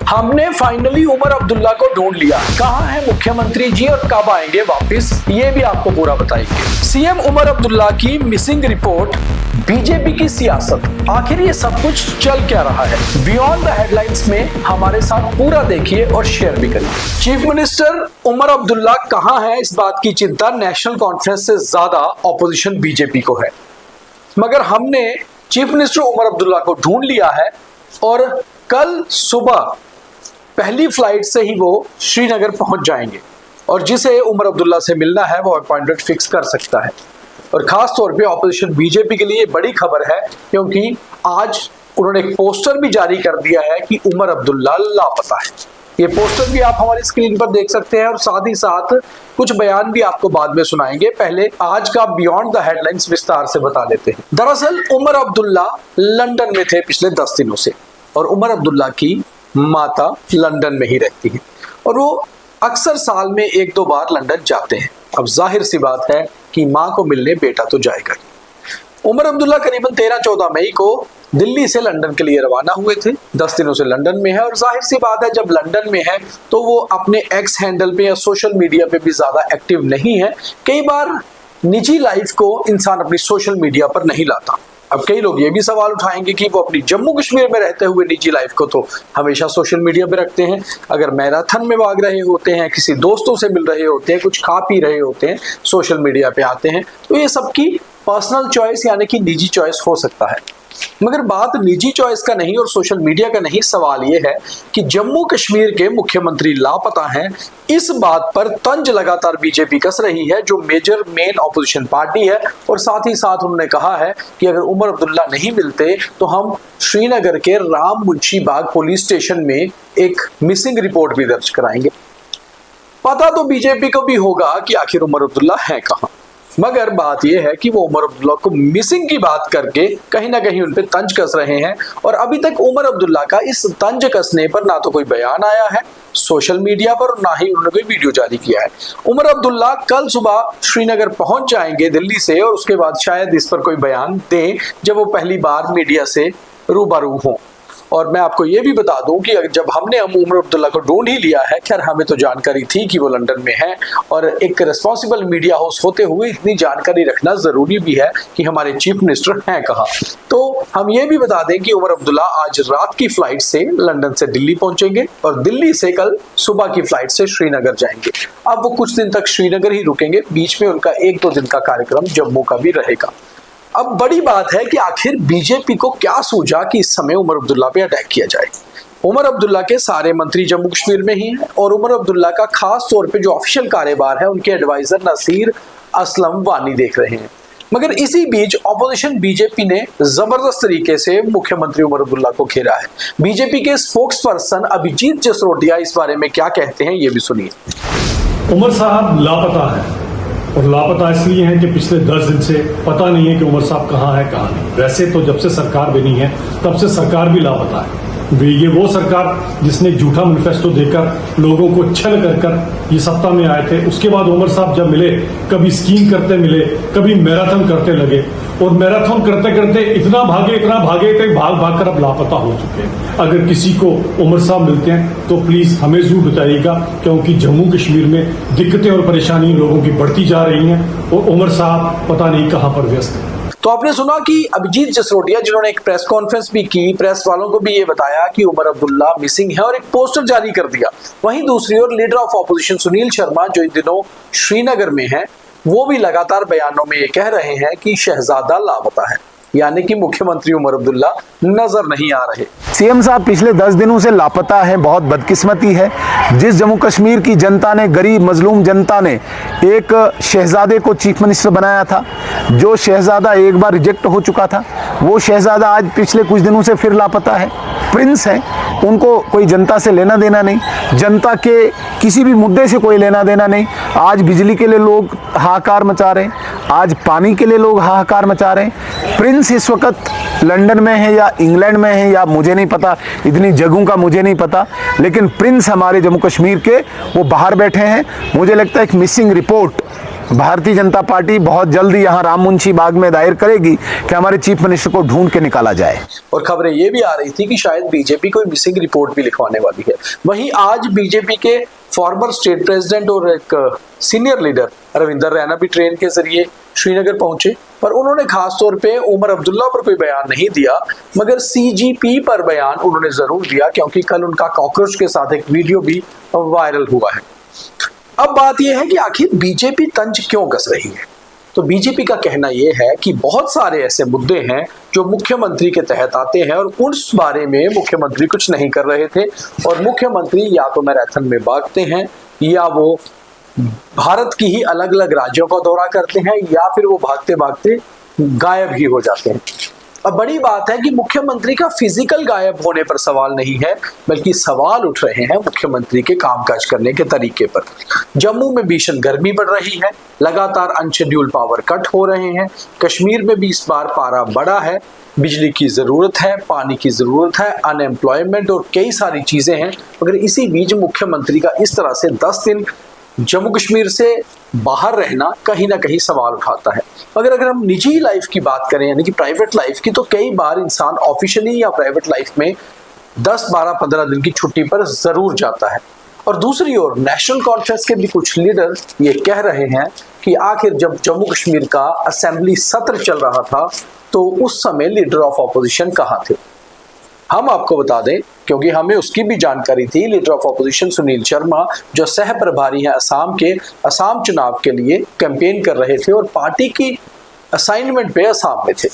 हमने फाइनली उमर अब्दुल्ला को ढूंढ लिया। कहां है मुख्यमंत्री जी और कब आएंगे वापस, ये भी आपको पूरा बताएंगे। सीएम उमर अब्दुल्ला की मिसिंग रिपोर्ट, बीजेपी की सियासत, आखिर ये सब कुछ चल क्या रहा है, बियॉन्ड द हेडलाइंस में हमारे साथ पूरा देखिए और शेयर भी करिए। चीफ मिनिस्टर उमर अब्दुल्ला कहां है, इस बात की चिंता नेशनल कॉन्फ्रेंस से ज्यादा ऑपोजिशन बीजेपी को है, मगर हमने चीफ मिनिस्टर उमर अब्दुल्ला को ढूंढ लिया है और कल सुबह पहली फ्लाइट से ही वो श्रीनगर पहुंच जाएंगे और जिसे उमर अब्दुल्ला से मिलना है वो अपॉइंटमेंट फिक्स कर सकता है। और खास तौर पे ऑपोजिशन बीजेपी के लिए बड़ी खबर है, क्योंकि आज उन्होंने एक पोस्टर भी जारी कर दिया है कि उमर अब्दुल्ला लापता है। ये पोस्टर भी आप हमारी स्क्रीन पर देख सकते हैं और साथ ही साथ कुछ बयान भी आपको बाद में सुनाएंगे। पहले आज का बियॉन्ड द हेडलाइंस विस्तार से बता लेते हैं। दरअसल उमर अब्दुल्ला लंदन में थे पिछले 10 दिनों से और उमर अब्दुल्ला की माता लंदन में ही रहती है और वो अक्सर साल में 1-2 बार लंदन जाते हैं। अब जाहिर सी बात है कि माँ को मिलने बेटा तो जाएगा ही। उमर अब्दुल्ला करीबन 13-14 मई को दिल्ली से लंदन के लिए रवाना हुए थे। 10 दिनों से लंदन में है और जाहिर सी बात है जब लंदन में है तो वो अपने एक्स हैंडल पे या सोशल मीडिया पे भी ज्यादा एक्टिव नहीं है। कई बार निजी लाइफ को इंसान अपनी सोशल मीडिया पर नहीं लाता। अब कई लोग ये भी सवाल उठाएंगे कि वो अपनी जम्मू कश्मीर में रहते हुए निजी लाइफ को तो हमेशा सोशल मीडिया पे रखते हैं, अगर मैराथन में भाग रहे होते हैं, किसी दोस्तों से मिल रहे होते हैं, कुछ खा पी रहे होते हैं, सोशल मीडिया पे आते हैं, तो ये सबकी पर्सनल चॉइस यानी कि निजी चॉइस हो सकता है। मगर बात निजी चॉइस का नहीं और सोशल मीडिया का नहीं, सवाल ये है कि जम्मू कश्मीर के मुख्यमंत्री लापता हैं। इस बात पर तंज लगातार बीजेपी कस रही है, जो मेन ऑपोजिशन पार्टी है, और साथ ही साथ उन्होंने कहा है कि अगर उमर अब्दुल्ला नहीं मिलते तो हम श्रीनगर के राम मुंशी बाग पुलिस स्टेशन में एक मिसिंग रिपोर्ट भी दर्ज कराएंगे। पता तो बीजेपी को भी होगा कि आखिर उमर अब्दुल्ला है कहां, मगर बात यह है कि वो उमर अब्दुल्ला को मिसिंग की बात करके कहीं ना कहीं उन पे तंज कस रहे हैं और अभी तक उमर अब्दुल्ला का इस तंज कसने पर ना तो कोई बयान आया है सोशल मीडिया पर और ना ही उन्होंने कोई वीडियो जारी किया है। उमर अब्दुल्ला कल सुबह श्रीनगर पहुंच जाएंगे दिल्ली से और उसके बाद शायद इस पर कोई बयान दें जब वो पहली बार मीडिया से रूबरू हों। और मैं आपको ये भी बता दूं कि जब हमने उमर अब्दुल्ला को ढूंढ ही लिया है, खैर हमें तो जानकारी थी कि वो लंदन में है और एक रिस्पॉन्सिबल मीडिया हाउस होते हुए इतनी जानकारी रखना जरूरी भी है कि हमारे चीफ मिनिस्टर हैं कहाँ। तो हम ये भी बता दें कि उमर अब्दुल्ला आज रात की फ्लाइट से लंदन से दिल्ली पहुंचेंगे और दिल्ली से कल सुबह की फ्लाइट से श्रीनगर जाएंगे। अब वो कुछ दिन तक श्रीनगर ही रुकेंगे, बीच में उनका 1-2 दिन का कार्यक्रम जम्मू का भी रहेगा। अब बड़ी बात है कि आखिर बीजेपी को क्या सूझा कि इस समय उमर अब्दुल्ला पे अटैक किया जाए। उमर अब्दुल्ला के सारे मंत्री जम्मू कश्मीर में ही हैं और उमर अब्दुल्ला का खास तौर पे जो ऑफिशियल कार्यभार है उनके एडवाइजर नसीर असलम वानी देख रहे हैं। मगर इसी बीच ऑपोजिशन बीजेपी ने जबरदस्त तरीके से मुख्यमंत्री उमर अब्दुल्ला को घेरा है। बीजेपी के स्पोक्स पर्सन अभिजीत जसरोटिया इस बारे में क्या कहते हैं ये भी सुनिए। उमर साहब लापता है और लापता इसलिए हैं कि पिछले 10 दिन से पता नहीं है कि उमर साहब कहाँ है कहाँ नहीं। वैसे तो जब से सरकार बनी है तब से सरकार भी लापता है। ये वो सरकार जिसने झूठा मैनिफेस्टो देकर लोगों को छल कर ये सत्ता में आए थे, उसके बाद उमर साहब जब मिले कभी स्कीम करते मिले, कभी मैराथन करते लगे और मैराथन करते करते इतना भागे कि भाग कर अब लापता हो चुके हैं। अगर किसी को उमर साहब मिलते हैं तो प्लीज हमें जरूर बताइएगा, क्योंकि जम्मू कश्मीर में दिक्कतें और परेशानी लोगों की बढ़ती जा रही हैं और उमर साहब पता नहीं कहाँ पर व्यस्त है। तो आपने सुना कि अभिजीत जसरोटिया जिन्होंने एक प्रेस कॉन्फ्रेंस भी की, प्रेस वालों को भी ये बताया कि उमर अब्दुल्ला मिसिंग है और एक पोस्टर जारी कर दिया। वहीं दूसरी ओर leader of opposition Sunil Sharma जो इन दिनों श्रीनगर में हैं, वो भी लगातार बयानों में ये कह रहे हैं कि शहजादा लापता है, यानी कि मुख्यमंत्री उमर अब्दुल्ला नजर नहीं आ रहे। सीएम साहब पिछले 10 दिनों से लापता है। बहुत बदकिस्मती है। जिस जम्मू कश्मीर की जनता ने, गरीब मजलूम जनता ने एक शहजादे को चीफ मिनिस्टर बनाया था, जो शहजादा एक बार रिजेक्ट हो चुका था, वो शहजादा आज पिछले कुछ दिनों से फिर लापता है। प्रिंस है, उनको कोई जनता से लेना देना नहीं, जनता के किसी भी मुद्दे से कोई लेना देना नहीं। आज बिजली के लिए लोग हाहाकार मचा रहे हैं, आज पानी के लिए लोग हाहाकार मचा रहे हैं। प्रिंस इस वक्त लंदन में है या इंग्लैंड में है या मुझे नहीं पता, इतनी जगहों का मुझे नहीं पता, लेकिन प्रिंस हमारे जम्मू कश्मीर के वो बाहर बैठे हैं। मुझे लगता है एक missing report Bharatiya Janata party बहुत जल्दी यहाँ राम मुंशी बाग में दायर करेगी कि हमारे चीफ मिनिस्टर को ढूंढ के निकाला जाए। और खबरें ये भी आ रही थी कि शायद बीजेपी कोई मिसिंग रिपोर्ट भी लिखवाने वाली है। वहीं आज बीजेपी के फॉर्मर स्टेट प्रेसिडेंट और एक सीनियर लीडर रविंदर रैना भी ट्रेन के जरिए श्रीनगर पहुंचे, पर उन्होंने खास तौर पे उमर अब्दुल्ला पर कोई बयान नहीं दिया, मगर सीजीपी पर बयान उन्होंने जरूर दिया, क्योंकि कल उनका कॉकरोच के साथ एक वीडियो भी वायरल हुआ है। अब बात यह है कि आखिर बीजेपी तंज क्यों कस रही है। तो बीजेपी का कहना यह है कि बहुत सारे ऐसे मुद्दे हैं जो मुख्यमंत्री के तहत आते हैं और उस बारे में मुख्यमंत्री कुछ नहीं कर रहे थे, और मुख्यमंत्री या तो मैराथन में भागते हैं या वो भारत की ही अलग अलग राज्यों का दौरा करते हैं या फिर वो भागते भागते गायब ही हो जाते हैं। अब बड़ी बात है कि मुख्यमंत्री का फिजिकल गायब होने पर सवाल नहीं है, बल्कि सवाल उठ रहे हैं मुख्यमंत्री के कामकाज करने के तरीके पर। जम्मू में भीषण गर्मी बढ़ रही है, लगातार अनशेड्यूल्ड पावर कट हो रहे हैं, कश्मीर में भी इस बार पारा बढ़ा है, बिजली की जरूरत है, पानी की जरूरत है, अनएम्प्लॉयमेंट और कई सारी चीजें हैं। मगर इसी बीच मुख्यमंत्री का इस तरह से 10 दिन जम्मू कश्मीर से बाहर रहना कहीं ना कहीं सवाल उठाता है। अगर हम निजी लाइफ की बात करें, यानी कि प्राइवेट लाइफ की, तो कई बार इंसान ऑफिशियली या प्राइवेट लाइफ में 10, 12, 15 दिन की छुट्टी पर जरूर जाता है। और दूसरी ओर नेशनल कॉन्फ्रेंस के भी कुछ लीडर ये कह रहे हैं कि आखिर जब जम्मू कश्मीर का असेंबली सत्र चल रहा था तो उस समय लीडर ऑफ ऑपोजिशन कहाँ थे। हम आपको बता दें, क्योंकि हमें उसकी भी जानकारी थी, leader of opposition Sunil Sharma जो सह प्रभारी हैं असम चुनाव के लिए कैंपेन कर रहे थे और पार्टी की असाइनमेंट पे असम में थे।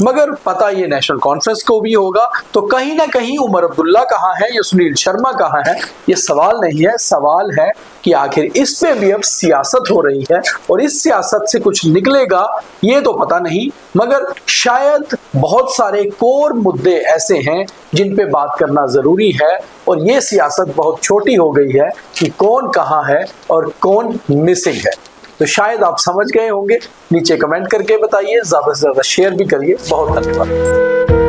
मगर पता ये नेशनल कॉन्फ्रेंस को भी होगा, तो कहीं ना कहीं उमर अब्दुल्ला कहाँ है या सुनील शर्मा कहाँ है, ये सवाल नहीं है। सवाल है कि आखिर इस पे भी अब सियासत हो रही है और इस सियासत से कुछ निकलेगा ये तो पता नहीं, मगर शायद बहुत सारे कोर मुद्दे ऐसे हैं जिन पे बात करना जरूरी है। और ये सियासत बहुत छोटी हो गई है कि कौन कहाँ है और कौन मिसिंग है। तो शायद आप समझ गए होंगे। नीचे कमेंट करके बताइए, ज्यादा से ज्यादा शेयर भी करिए। बहुत धन्यवाद।